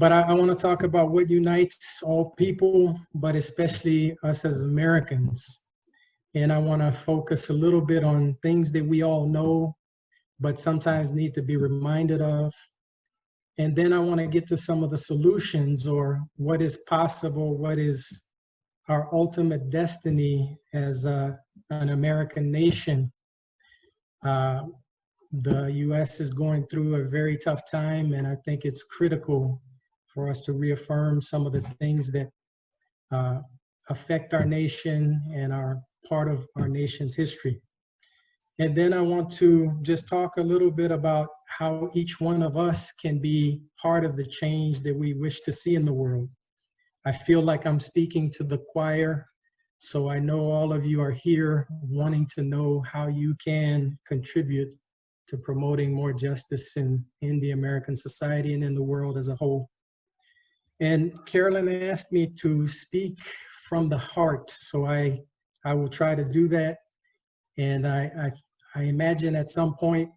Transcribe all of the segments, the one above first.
But I want to talk about what unites all people, but especially us as Americans. And I want to focus a little bit on things that we all know, but sometimes need to be reminded of. And then I want to get to some of the solutions, or what is possible, what is our ultimate destiny as an American nation. The US is going through a very tough time, and I think it's critical for us to reaffirm some of the things that affect our nation and are part of our nation's history. And then I want to just talk a little bit about how each one of us can be part of the change that we wish to see in the world. I feel like I'm speaking to the choir, so I know all of you are here wanting to know how you can contribute to promoting more justice in the American society and in the world as a whole. And Carolyn asked me to speak from the heart, so I will try to do that. And I imagine at some point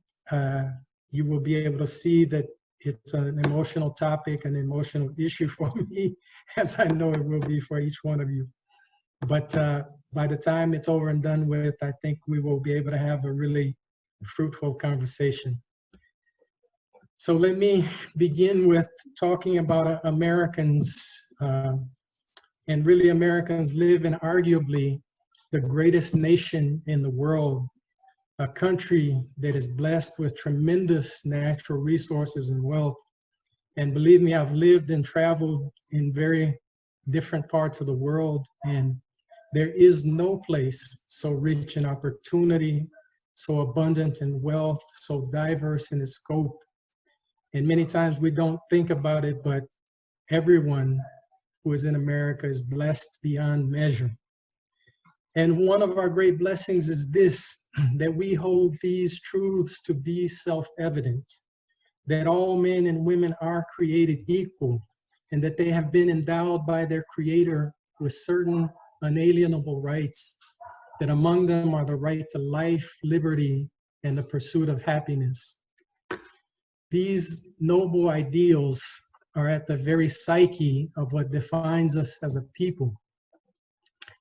you will be able to see that it's an emotional topic, an emotional issue for me, as I know it will be for each one of you. But by the time it's over and done with, I think we will be able to have a really fruitful conversation. So let me begin with talking about Americans. And really, Americans live in arguably the greatest nation in the world, a country that is blessed with tremendous natural resources and wealth. And believe me, I've lived and traveled in very different parts of the world, and there is no place so rich in opportunity, so abundant in wealth, so diverse in its scope. And many times we don't think about it, but everyone who is in America is blessed beyond measure. And one of our great blessings is this, that we hold these truths to be self-evident, that all men and women are created equal, and that they have been endowed by their Creator with certain unalienable rights, that among them are the right to life, liberty, and the pursuit of happiness. These noble ideals are at the very psyche of what defines us as a people.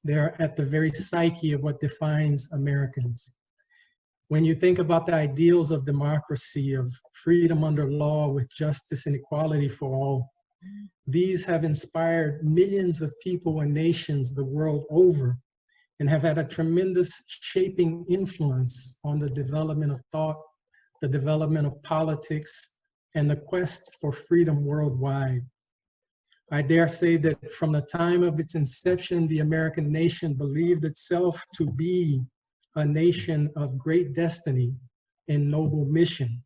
They're at the very psyche of what defines Americans. When you think about the ideals of democracy, of freedom under law with justice and equality for all, these have inspired millions of people and nations the world over, and have had a tremendous shaping influence on the development of thought, the development of politics, and the quest for freedom worldwide. I dare say that from the time of its inception, the American nation believed itself to be a nation of great destiny and noble mission.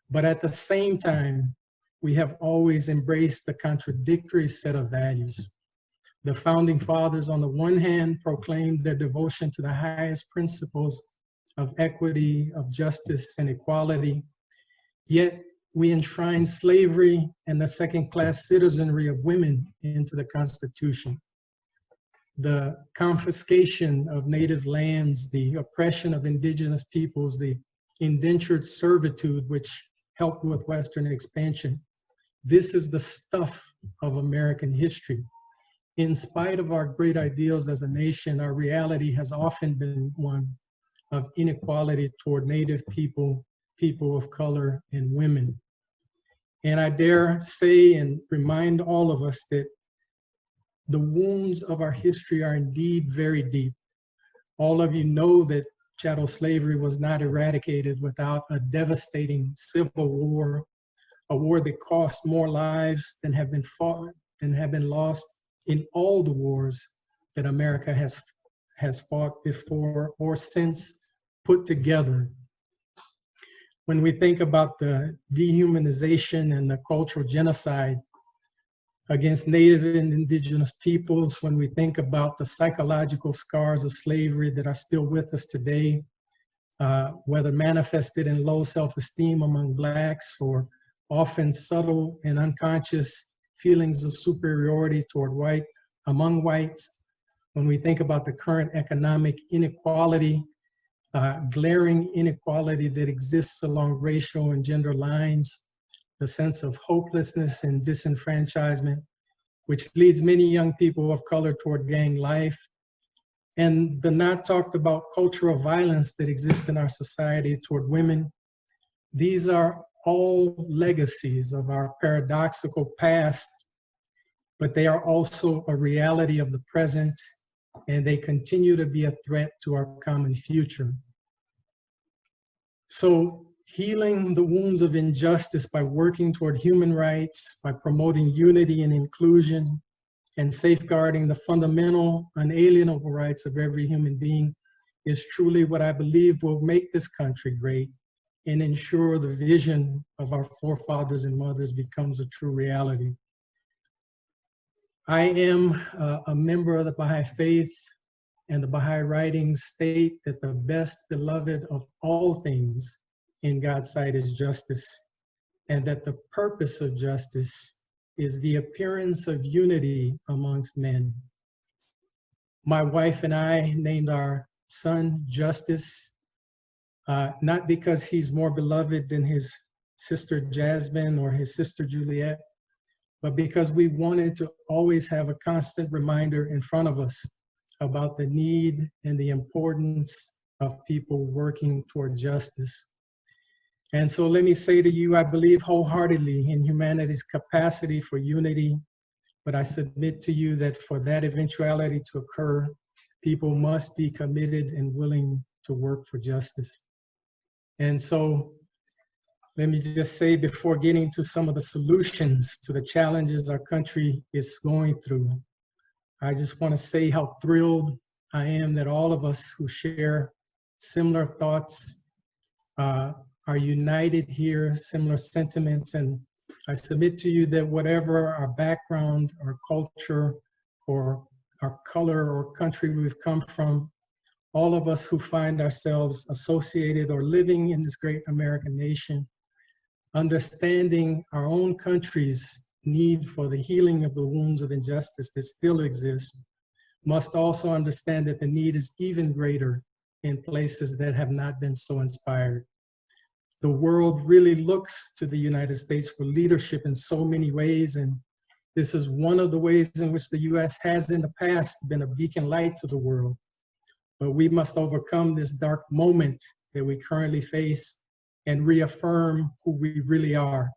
But at the same time, we have always embraced the contradictory set of values. The founding fathers, on the one hand, proclaimed their devotion to the highest principles of equity, of justice, and equality, yet we enshrined slavery and the second-class citizenry of women into the Constitution. The confiscation of native lands, the oppression of indigenous peoples, the indentured servitude which helped with Western expansion. This is the stuff of American history. In spite of our great ideals as a nation, our reality has often been one of inequality toward Native people, people of color, and women. And I dare say and remind all of us that the wounds of our history are indeed very deep. All of you know that chattel slavery was not eradicated without a devastating civil war, a war that cost more lives than have been fought and have been lost in all the wars that America has fought before or since put together. When we think about the dehumanization and the cultural genocide against Native and indigenous peoples, when we think about the psychological scars of slavery that are still with us today, whether manifested in low self-esteem among Blacks or often subtle and unconscious feelings of superiority toward among whites, when we think about the current economic inequality, glaring inequality that exists along racial and gender lines, the sense of hopelessness and disenfranchisement, which leads many young people of color toward gang life, and the not talked about cultural violence that exists in our society toward women. These are all legacies of our paradoxical past, but they are also a reality of the present, and they continue to be a threat to our common future. So healing the wounds of injustice by working toward human rights, by promoting unity and inclusion, and safeguarding the fundamental, unalienable rights of every human being is truly what I believe will make this country great and ensure the vision of our forefathers and mothers becomes a true reality. I am a member of the Baha'i faith, and the Baha'i writings state that the best beloved of all things in God's sight is justice, and that the purpose of justice is the appearance of unity amongst men. My wife and I named our son Justice, not because he's more beloved than his sister Jasmine or his sister Juliet, but because we wanted to always have a constant reminder in front of us about the need and the importance of people working toward justice. And so let me say to you, I believe wholeheartedly in humanity's capacity for unity, but I submit to you that for that eventuality to occur, people must be committed and willing to work for justice. And so let me just say, before getting to some of the solutions to the challenges our country is going through, I just want to say how thrilled I am that all of us who share similar thoughts are united here, similar sentiments. And I submit to you that whatever our background, our culture, or our color or country we've come from, all of us who find ourselves associated or living in this great American nation, understanding our own country's need for the healing of the wounds of injustice that still exist, must also understand that the need is even greater in places that have not been so inspired. The world really looks to the United States for leadership in so many ways, and this is one of the ways in which the US has in the past been a beacon light to the world. But we must overcome this dark moment that we currently face and reaffirm who we really are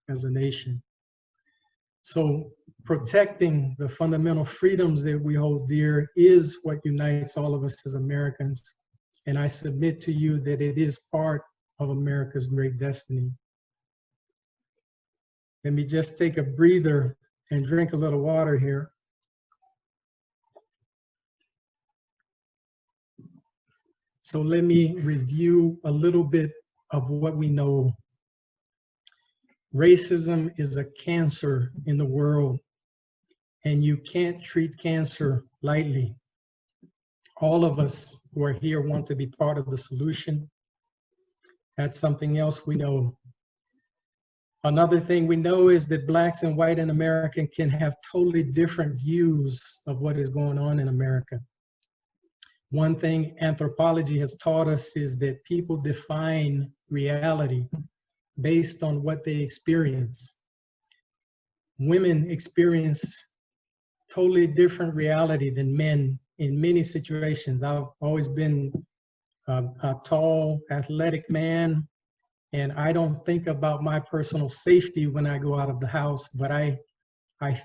as a nation. So protecting the fundamental freedoms that we hold dear is what unites all of us as Americans. And I submit to you that it is part of America's great destiny. Let me just take a breather and drink a little water here. So let me review a little bit of what we know. Racism is a cancer in the world, and you can't treat cancer lightly. All of us who are here want to be part of the solution. That's something else we know. Another thing we know is that Blacks and white and American can have totally different views of what is going on in America. One thing anthropology has taught us is that people define reality based on what they experience. Women experience totally different reality than men in many situations. I've always been a tall, athletic man, and I don't think about my personal safety when I go out of the house, but I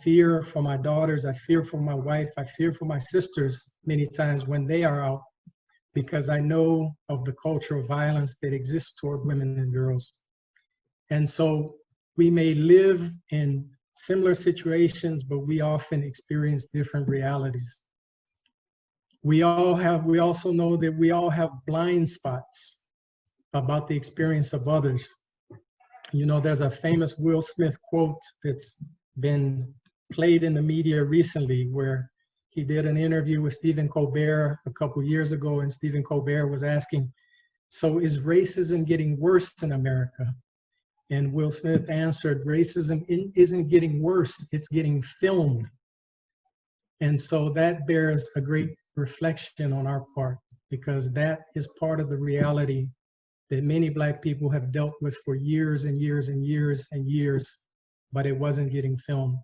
fear for my daughters, I fear for my wife, I fear for my sisters many times when they are out, because I know of the cultural violence that exists toward women and girls. And so we may live in similar situations, but we often experience different realities. We also know that we all have blind spots about the experience of others. You know, there's a famous Will Smith quote that's been played in the media recently, where he did an interview with Stephen Colbert a couple years ago, and Stephen Colbert was asking, so is racism getting worse in America? And Will Smith answered, racism isn't getting worse, it's getting filmed. And so that bears a great reflection on our part, because that is part of the reality that many Black people have dealt with for years and years and years and years, but it wasn't getting filmed.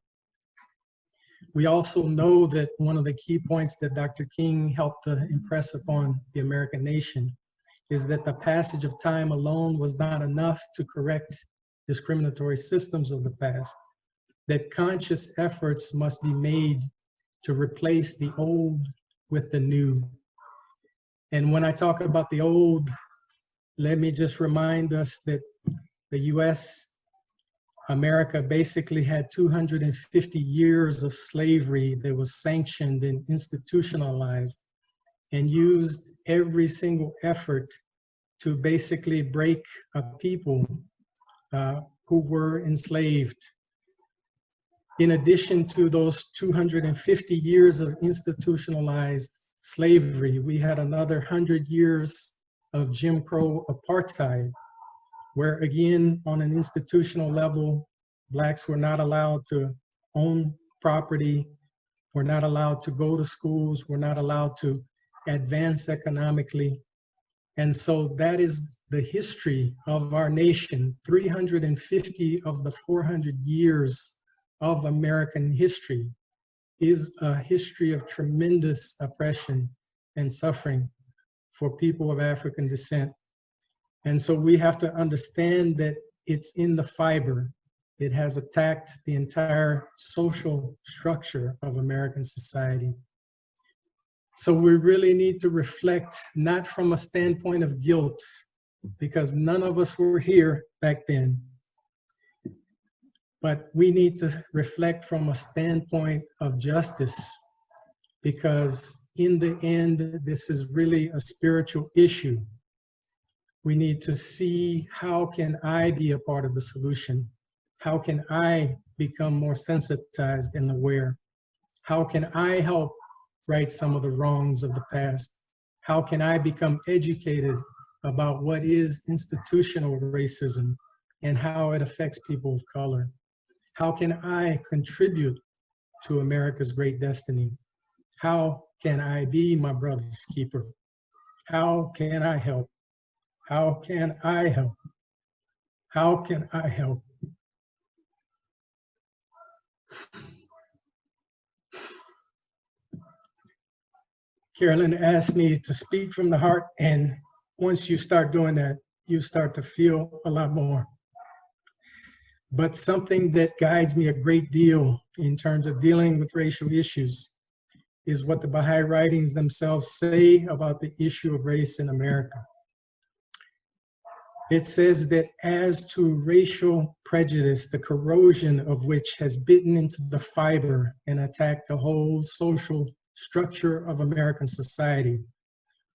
We also know that one of the key points that Dr. King helped to impress upon the American nation is that the passage of time alone was not enough to correct discriminatory systems of the past, that conscious efforts must be made to replace the old with the new. And when I talk about the old, let me just remind us that the US, America basically had 250 years of slavery that was sanctioned and institutionalized, and used every single effort to basically break a people who were enslaved. In addition to those 250 years of institutionalized slavery, we had another 100 years of Jim Crow apartheid, where again, on an institutional level, Blacks were not allowed to own property, were not allowed to go to schools, were not allowed to advance economically. And so that is the history of our nation. 350 of the 400 years of American history is a history of tremendous oppression and suffering for people of African descent. And so we have to understand that it's in the fiber. It has attacked the entire social structure of American society. So we really need to reflect, not from a standpoint of guilt, because none of us were here back then, but we need to reflect from a standpoint of justice, because in the end, this is really a spiritual issue. We need to see, how can I be a part of the solution? How can I become more sensitized and aware? How can I help right some of the wrongs of the past? How can I become educated about what is institutional racism and how it affects people of color? How can I contribute to America's great destiny? How can I be my brother's keeper? How can I help? How can I help? How can I help? Carolyn asked me to speak from the heart, and once you start doing that, you start to feel a lot more. But something that guides me a great deal in terms of dealing with racial issues is what the Baha'i writings themselves say about the issue of race in America. It says that as to racial prejudice, the corrosion of which has bitten into the fiber and attacked the whole social structure of American society,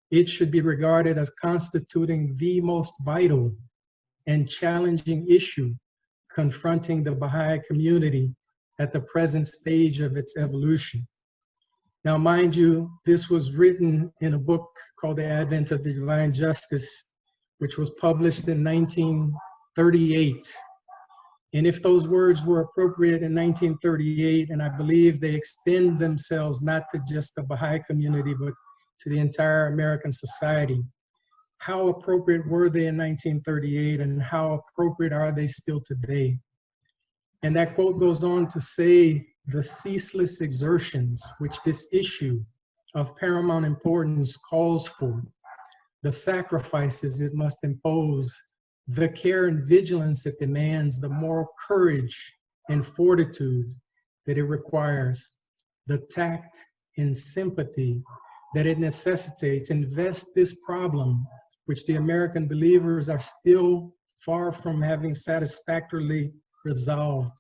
it should be regarded as constituting the most vital and challenging issue confronting the Baha'i community at the present stage of its evolution. Now, mind you, this was written in a book called The Advent of the Divine Justice, which was published in 1938. And if those words were appropriate in 1938, and I believe they extend themselves not to just the Baha'i community, but to the entire American society, how appropriate were they in 1938, and how appropriate are they still today? And that quote goes on to say, the ceaseless exertions which this issue of paramount importance calls for, the sacrifices it must impose, the care and vigilance it demands, the moral courage and fortitude that it requires, the tact and sympathy that it necessitates, invest this problem, which the American believers are still far from having satisfactorily resolved,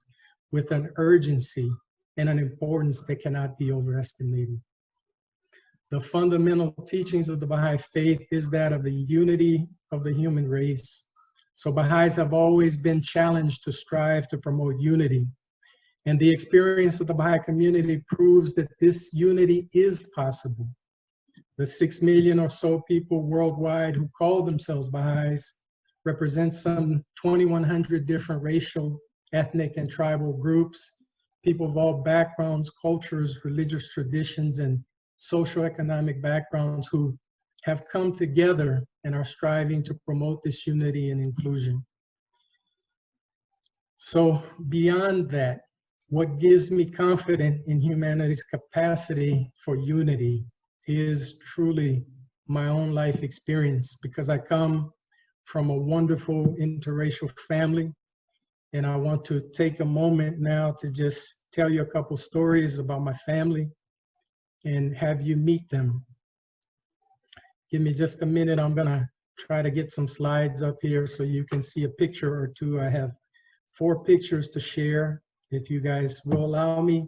with an urgency and an importance that cannot be overestimated. The fundamental teachings of the Baha'i faith is that of the unity of the human race. So Baha'is have always been challenged to strive to promote unity. And the experience of the Baha'i community proves that this unity is possible. The 6 million or so people worldwide who call themselves Baha'is represent some 2,100 different racial, ethnic, and tribal groups, people of all backgrounds, cultures, religious traditions, and socioeconomic backgrounds who have come together and are striving to promote this unity and inclusion. So beyond that, what gives me confidence in humanity's capacity for unity is truly my own life experience, because I come from a wonderful interracial family. And I want to take a moment now to just tell you a couple stories about my family and have you meet them. Give me just a minute. I'm gonna try to get some slides up here so you can see a picture or two. I have 4 pictures to share, if you guys will allow me.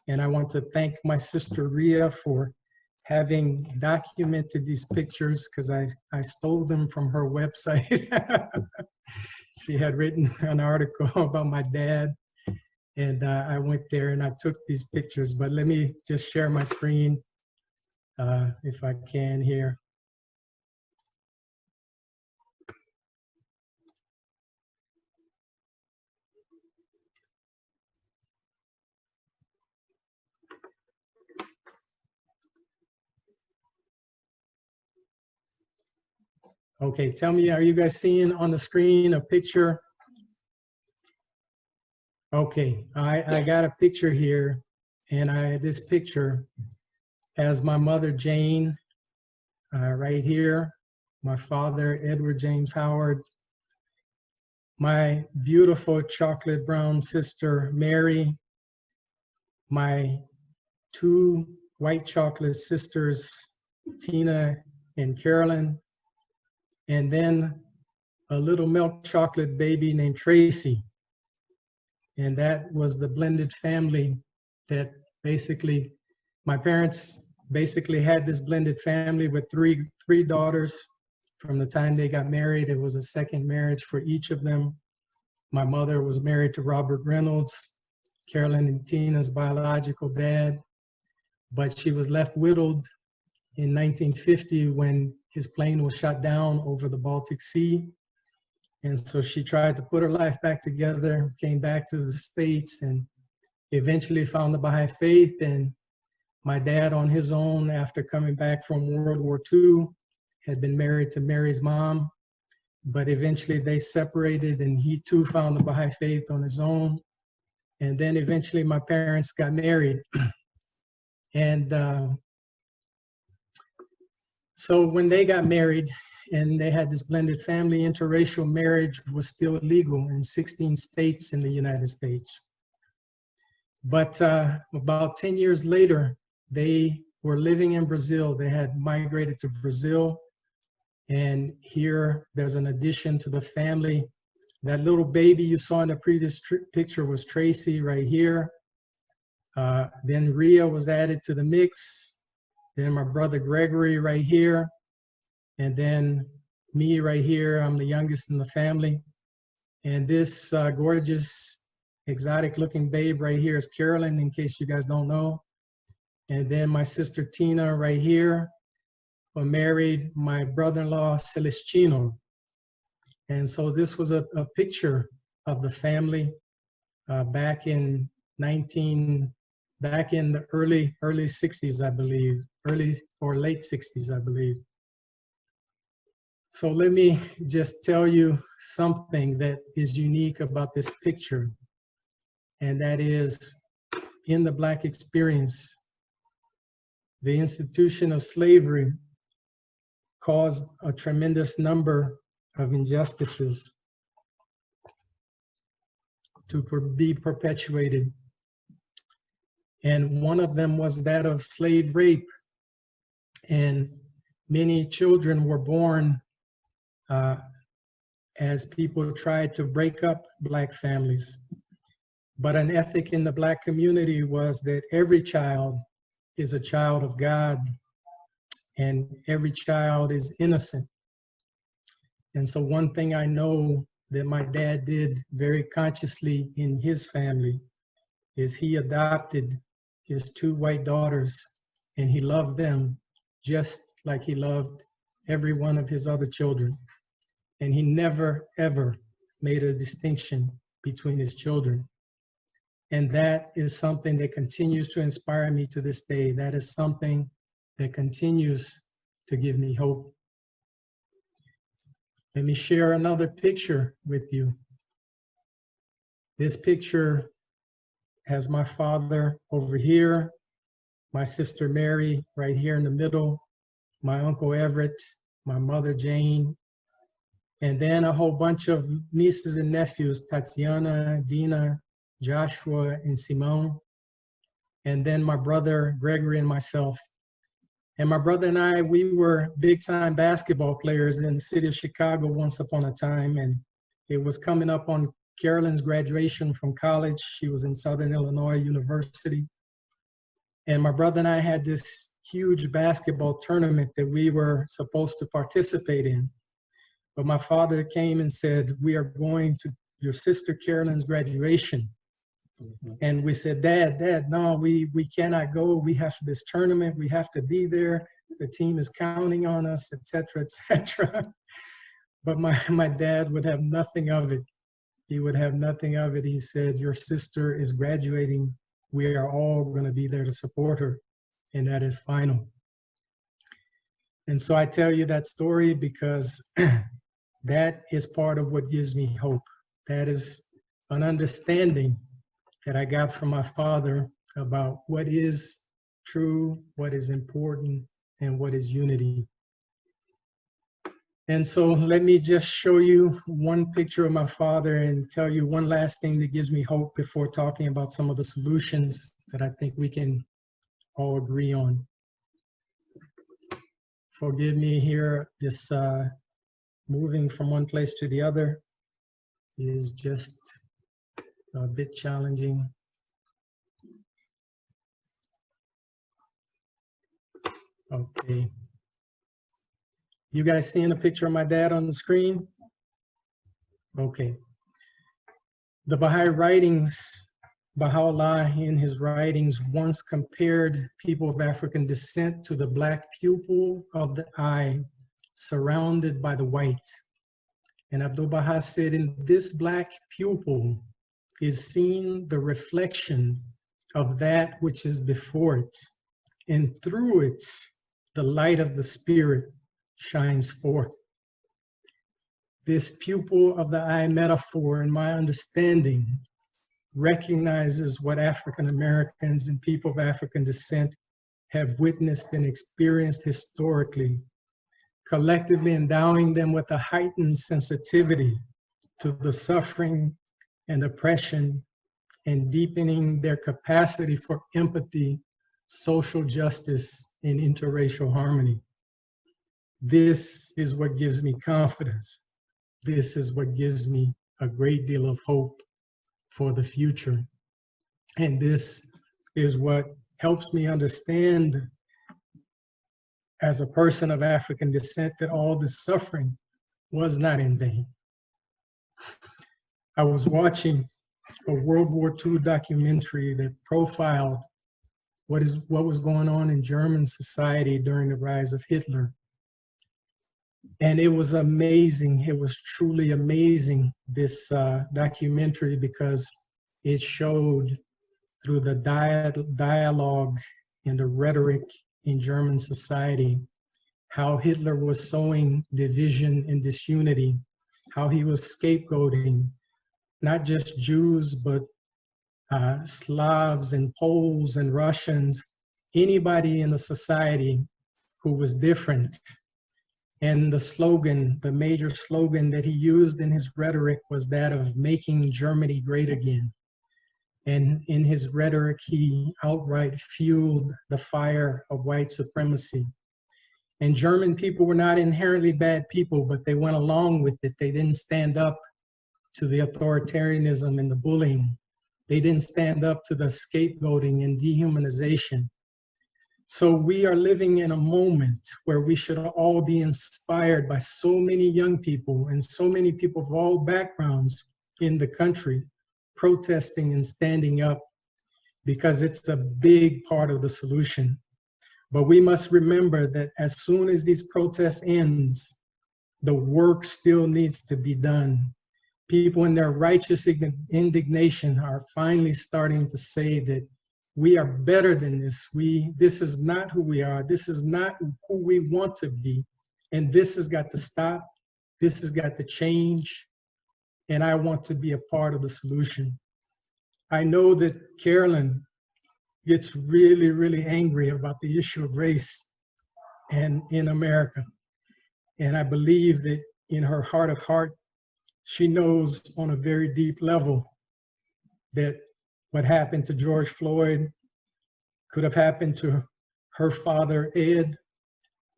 And I want to thank my sister Ria for having documented these pictures, because I stole them from her website. She had written an article about my dad, and I went there and I took these pictures. But let me just share my screen if I can here. Okay, tell me, are you guys seeing on the screen a picture? Okay, I got a picture here, and this picture has my mother Jane right here, my father Edward James Howard, my beautiful chocolate brown sister Mary, my 2 white chocolate sisters Tina and Carolyn, and then a little milk chocolate baby named Tracy. And that was the blended family that basically, my parents basically had this blended family with three daughters. From the time they got married, it was a second marriage for each of them. My mother was married to Robert Reynolds, Carolyn and Tina's biological dad, but she was left widowed in 1950 when his plane was shot down over the Baltic Sea. And so she tried to put her life back together, came back to the States, and eventually found the Baha'i faith. And my dad, on his own, after coming back from World War II, had been married to Mary's mom, but eventually they separated, and he too found the Baha'i faith on his own. And then eventually my parents got married. And so when they got married and they had this blended family, interracial marriage was still illegal in 16 states in the United States. But about 10 years later, they were living in Brazil. They had migrated to Brazil. And here there's an addition to the family. That little baby you saw in the previous picture was Tracy right here. Then Ria was added to the mix. Then my brother Gregory right here. And then me right here. I'm the youngest in the family. And this gorgeous, exotic looking babe right here is Carolyn, in case you guys don't know. And then my sister Tina right here married my brother-in-law Celestino. And so this was a picture of the family back in the early 60s, I believe, early or late 60s, I believe. So let me just tell you something that is unique about this picture, and that is, in the Black experience, the institution of slavery caused a tremendous number of injustices to be perpetuated. And one of them was that of slave rape. And many children were born as people tried to break up Black families. But an ethic in the Black community was that every child is a child of God, and every child is innocent. And so one thing I know that my dad did very consciously in his family is he adopted his 2 white daughters, and he loved them just like he loved every one of his other children. And he never, ever made a distinction between his children. And that is something that continues to inspire me to this day. That is something that continues to give me hope. Let me share another picture with you. This picture has my father over here, my sister Mary right here in the middle, my uncle Everett, my mother Jane, and then a whole bunch of nieces and nephews, Tatiana, Dina, Joshua, and Simone, and then my brother Gregory and myself. And my brother and I, we were big-time basketball players in the city of Chicago once upon a time, and it was coming up on Carolyn's graduation from college. She was in Southern Illinois University. And my brother and I had this huge basketball tournament that we were supposed to participate in. But my father came and said, we are going to your sister Carolyn's graduation. And we said, Dad, no, we cannot go. We have this tournament. We have to be there. The team is counting on us, et cetera, et cetera. But my dad would have nothing of it. He would have nothing of it. He said, your sister is graduating. We are all going to be there to support her. And that is final. And so I tell you that story because that is part of what gives me hope. That is an understanding that I got from my father about what is true, what is important, and what is unity. And so let me just show you one picture of my father and tell you one last thing that gives me hope before talking about some of the solutions that I think we can all agree on. Forgive me here, this moving from one place to the other is just a bit challenging. Okay. You guys seeing a picture of my dad on the screen? Okay. The Baha'i writings, Baha'u'llah in his writings once compared people of African descent to the black pupil of the eye surrounded by the white. And Abdu'l-Baha said, in this black pupil is seen the reflection of that which is before it, and through it, the light of the spirit shines forth. This pupil of the eye metaphor, in my understanding, recognizes what African Americans and people of African descent have witnessed and experienced historically, collectively endowing them with a heightened sensitivity to the suffering and oppression and deepening their capacity for empathy, social justice, and interracial harmony. This is what gives me confidence. This is what gives me a great deal of hope for the future. And this is what helps me understand as a person of African descent that all this suffering was not in vain. I was watching a World War II documentary that profiled what was going on in German society during the rise of Hitler. And it was amazing. It was truly amazing, this documentary, because it showed through the dialogue and the rhetoric in German society how Hitler was sowing division and disunity, how he was scapegoating not just Jews, but Slavs and Poles and Russians, anybody in the society who was different. And the slogan, the major slogan that he used in his rhetoric was that of making Germany great again. And in his rhetoric, he outright fueled the fire of white supremacy. And German people were not inherently bad people, but they went along with it. They didn't stand up to the authoritarianism and the bullying. They didn't stand up to the scapegoating and dehumanization. So we are living in a moment where we should all be inspired by so many young people and so many people of all backgrounds in the country protesting and standing up, because it's a big part of the solution. But we must remember that as soon as these protests ends, the work still needs to be done. People in their righteous indignation are finally starting to say that We are better than this. This is not who we are. This is not who we want to be. And this has got to stop. This has got to change. And I want to be a part of the solution. I know that Carolyn gets really, really angry about the issue of race and in America. And I believe that in her heart of heart, she knows on a very deep level that what happened to George Floyd could have happened to her father, Ed,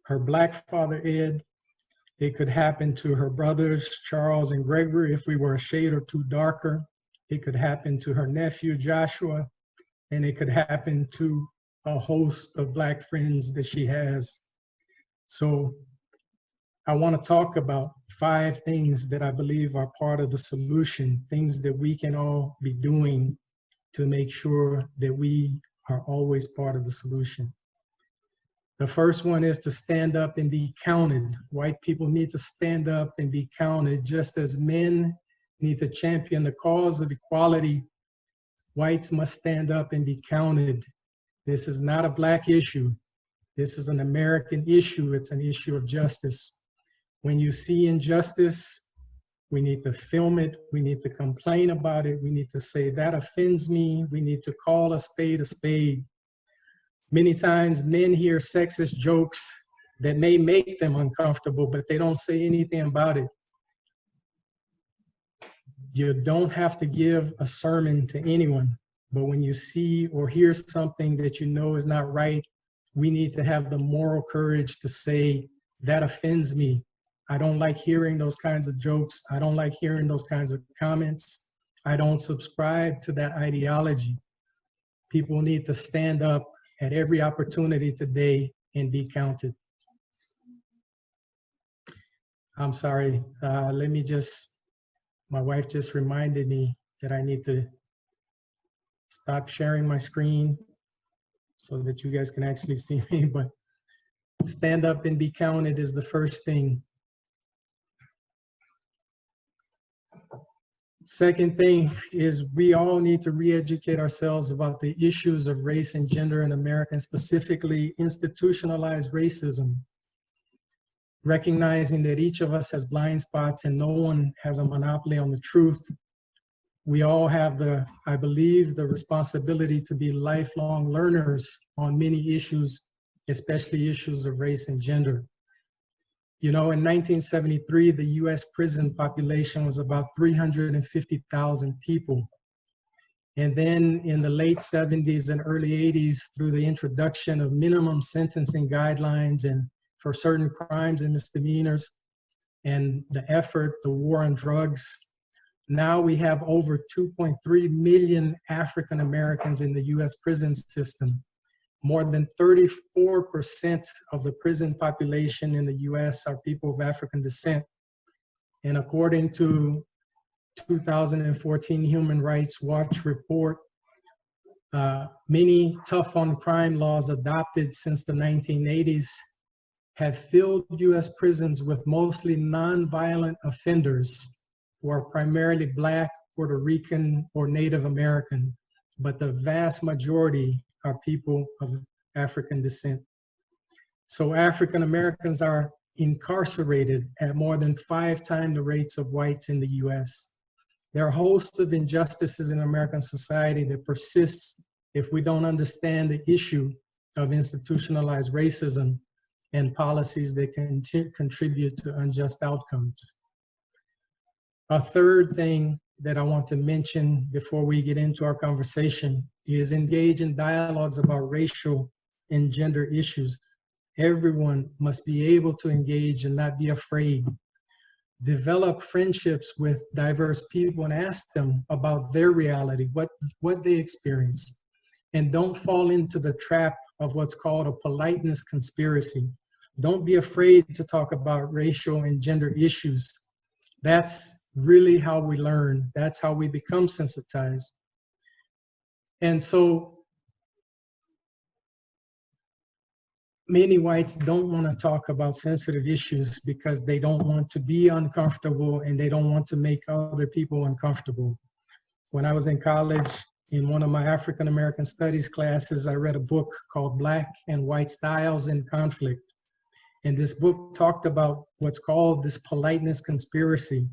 her Black father, Ed. It could happen to her brothers, Charles and Gregory, if we were a shade or two darker. It could happen to her nephew, Joshua, and it could happen to a host of Black friends that she has. So I want to talk about 5 things that I believe are part of the solution, things that we can all be doing to make sure that we are always part of the solution. The first one is to stand up and be counted. White people need to stand up and be counted, just as men need to champion the cause of equality. Whites must stand up and be counted. This is not a Black issue. This is an American issue. It's an issue of justice. When you see injustice, we need to film it. We need to complain about it. We need to say, that offends me. We need to call a spade a spade. Many times men hear sexist jokes that may make them uncomfortable, but they don't say anything about it. You don't have to give a sermon to anyone, but when you see or hear something that you know is not right, we need to have the moral courage to say, that offends me. I don't like hearing those kinds of jokes. I don't like hearing those kinds of comments. I don't subscribe to that ideology. People need to stand up at every opportunity today and be counted. I'm sorry, my wife just reminded me that I need to stop sharing my screen so that you guys can actually see me, but stand up and be counted is the first thing. Second thing is we all need to re-educate ourselves about the issues of race and gender in America, and specifically institutionalized racism. Recognizing that each of us has blind spots and no one has a monopoly on the truth. We all have I believe, the responsibility to be lifelong learners on many issues, especially issues of race and gender. You know, in 1973, the US prison population was about 350,000 people. And then in the late 70s and early 80s, through the introduction of minimum sentencing guidelines and for certain crimes and misdemeanors, and the war on drugs, now we have over 2.3 million African Americans in the US prison system. More than 34% of the prison population in the US are people of African descent. And according to 2014 Human Rights Watch report, many tough on crime laws adopted since the 1980s have filled US prisons with mostly nonviolent offenders who are primarily Black, Puerto Rican, or Native American, but the vast majority are people of African descent. So African Americans are incarcerated at more than 5 times the rates of whites in the US. There are a host of injustices in American society that persists if we don't understand the issue of institutionalized racism and policies that can contribute to unjust outcomes. A third thing that I want to mention before we get into our conversation is engage in dialogues about racial and gender issues. Everyone must be able to engage and not be afraid. Develop friendships with diverse people and ask them about their reality, what they experience. And don't fall into the trap of what's called a politeness conspiracy. Don't be afraid to talk about racial and gender issues. That's really how we learn. That's how we become sensitized. And so many whites don't want to talk about sensitive issues because they don't want to be uncomfortable and they don't want to make other people uncomfortable. When I was in college in one of my African American studies classes, I read a book called Black and White Styles in Conflict. And this book talked about what's called this politeness conspiracy,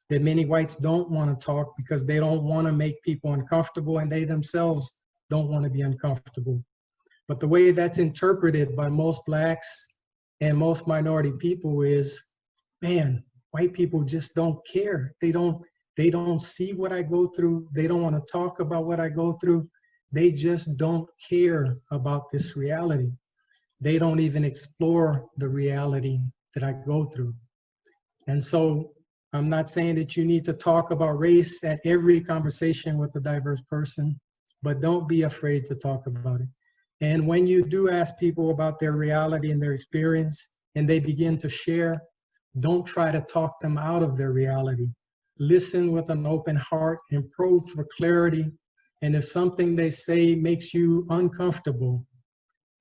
that many whites don't want to talk because they don't want to make people uncomfortable, and they themselves don't want to be uncomfortable. But the way that's interpreted by most Blacks and most minority people is, man, white people just don't care. They don't see what I go through. They don't want to talk about what I go through. They just don't care about this reality. They don't even explore the reality that I go through. And so I'm not saying that you need to talk about race at every conversation with a diverse person, but don't be afraid to talk about it. And when you do ask people about their reality and their experience, and they begin to share, don't try to talk them out of their reality. Listen with an open heart and probe for clarity. And if something they say makes you uncomfortable,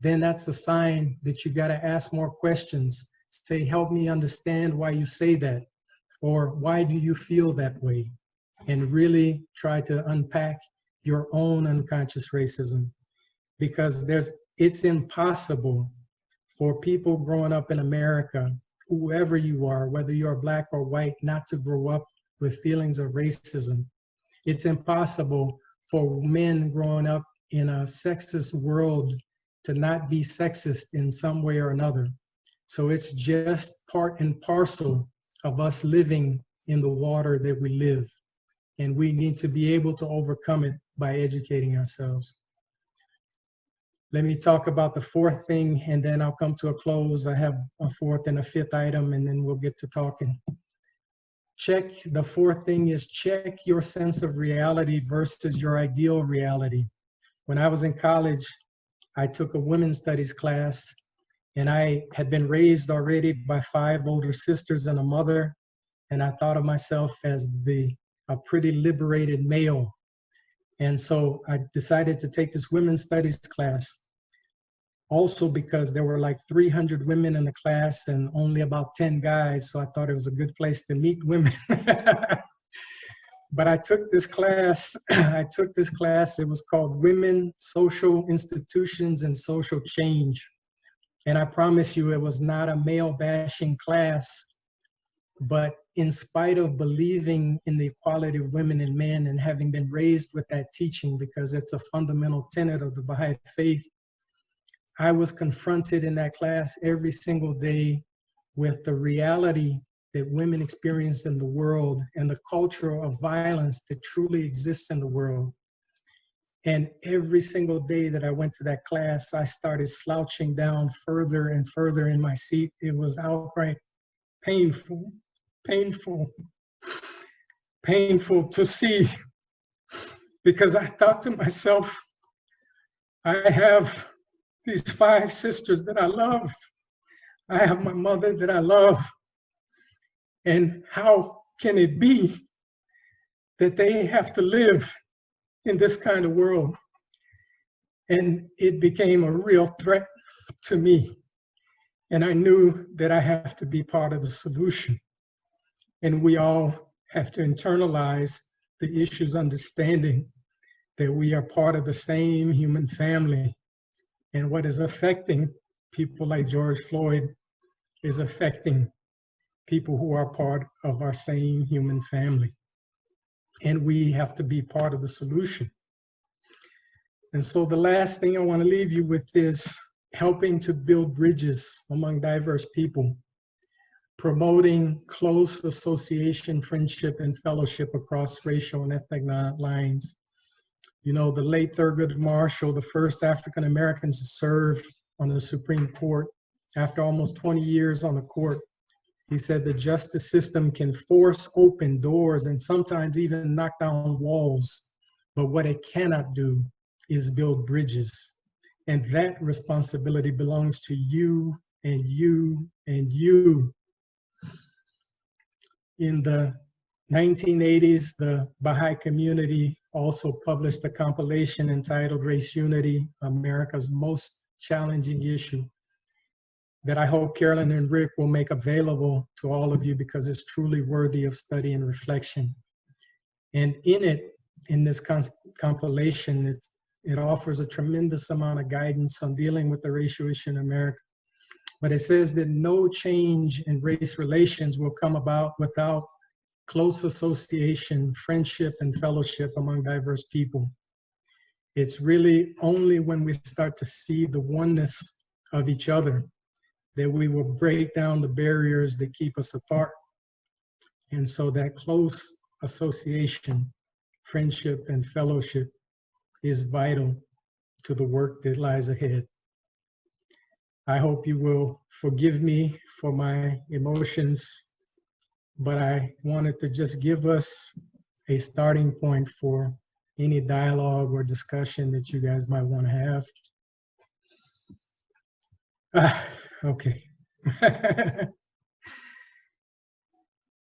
then that's a sign that you got to ask more questions. Say, help me understand why you say that, or why do you feel that way? And really try to unpack your own unconscious racism, because it's impossible for people growing up in America, whoever you are, whether you're Black or white, not to grow up with feelings of racism. It's impossible for men growing up in a sexist world to not be sexist in some way or another. So it's just part and parcel of us living in the water that we live. And we need to be able to overcome it by educating ourselves. Let me talk about the fourth thing, and then I'll come to a close. I have a fourth and a fifth item, and then we'll get to talking. The fourth thing is check your sense of reality versus your ideal reality. When I was in college, I took a women's studies class, and I had been raised already by 5 older sisters and a mother, and I thought of myself as a pretty liberated male. And so I decided to take this women's studies class, also because there were like 300 women in the class and only about 10 guys, so I thought it was a good place to meet women. But I took this class, it was called Women, Social Institutions, and Social Change. And I promise you, it was not a male bashing class, but in spite of believing in the equality of women and men and having been raised with that teaching, because it's a fundamental tenet of the Baha'i faith, I was confronted in that class every single day with the reality that women experience in the world and the culture of violence that truly exists in the world. And every single day that I went to that class, I started slouching down further and further in my seat. It was outright painful to see, because I thought to myself, I have these 5 sisters that I love. I have my mother that I love. And how can it be that they have to live in this kind of world? And it became a real threat to me. And I knew that I have to be part of the solution. And we all have to internalize the issues, understanding that we are part of the same human family. And what is affecting people like George Floyd is affecting people who are part of our same human family. And we have to be part of the solution. And so the last thing I want to leave you with is helping to build bridges among diverse people, promoting close association, friendship, and fellowship across racial and ethnic lines. You know, the late Thurgood Marshall, the first African Americans to serve on the Supreme Court, after almost 20 years on the court, he said the justice system can force open doors and sometimes even knock down walls, but what it cannot do is build bridges. And that responsibility belongs to you and you and you. In the 1980s, the Baha'i community also published a compilation entitled Race Unity, America's Most Challenging Issue, that I hope Carolyn and Rick will make available to all of you, because it's truly worthy of study and reflection. And in it, in this compilation, it offers a tremendous amount of guidance on dealing with the racial issue in America. But it says that no change in race relations will come about without close association, friendship, and fellowship among diverse people. It's really only when we start to see the oneness of each other that we will break down the barriers that keep us apart. And so that close association, friendship, and fellowship is vital to the work that lies ahead. I hope you will forgive me for my emotions, but I wanted to just give us a starting point for any dialogue or discussion that you guys might want to have. Okay.